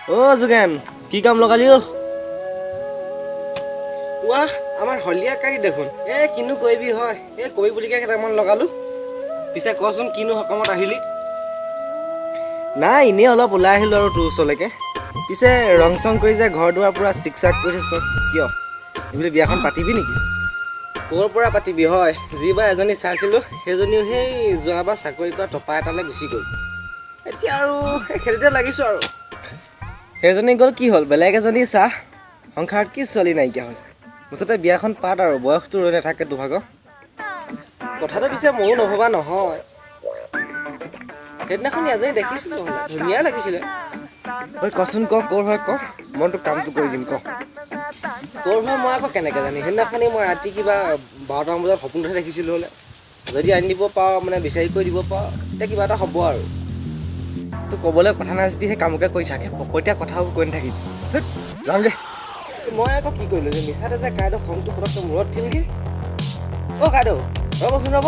অ' যোগেন, কি কাম লগালি অ'? ৱাহ আমাৰ হলীয়া কাৰি দেখোন কিনো কৰিবি হয় কবি বুলিকে কেইটামান লগালো পিছে কচোন কিনো সকামত আহিলি নাই এনেই অলপ ওলাই আহিলোঁ আৰু তোৰ ওচৰলৈকে। পিছে ৰং চং কৰি যে ঘৰ দুৱাৰ পুৰা চিক চাক কৰি থৈছ কিয়? এইবুলি বিয়াখন পাতিবি নেকি? ক'ৰ পৰা পাতিবি হয় যিবাৰ এজনী চাইছিলোঁ সেইজনীও সেই যোৱাবাৰ চাকৰি কৰা টপা এটালৈ গুচি গ'ল। এতিয়া আৰু সেই খেতিতে লাগিছোঁ আৰু। সেইজনী গ'ল কি হ'ল বেলেগ এজনী চাহ সংসাৰত কি ছোৱালী নাইকিয়া হৈছে। মুঠতে বিয়াখন পাত আৰু বয়সটো ৰৈ নাথাকে তোভাগৰ। কথাটো পিছে ময়ো নভবা নহয়। সেইদিনাখন এজনী দেখিছিলোঁ হ'লে ধুনীয়া লাগিছিলে। ঐ কচোন ক ক'ৰ হয় ক মই তোক কামটো কৰি দিম ক। ক'ৰ হয় মই আকৌ কেনেকৈ জানি সেইদিনাখনি মই ৰাতি কিবা 12টামান বজাত সপোনতহে দেখিছিলোঁ হ'লে। যদি আনি দিব পাৰ মানে বিচাৰি কৰি দিব পাৰ তেতিয়া কিবা এটা হ'ব আৰু। তোক ক'বলৈ কথা নাই যদি সেই কামকে কৰি থাকে ফকতীয়া কথাবোৰ কৈ নাথাকিবি। যাওঁগৈ। মই আকৌ কি কৰিলোঁ যে মিছাতে যে কাইদেউ খংটো পটককৈ মূৰত উঠিলগৈ। অ' কাইদেউ ৰ'বচোন ৰ'ব।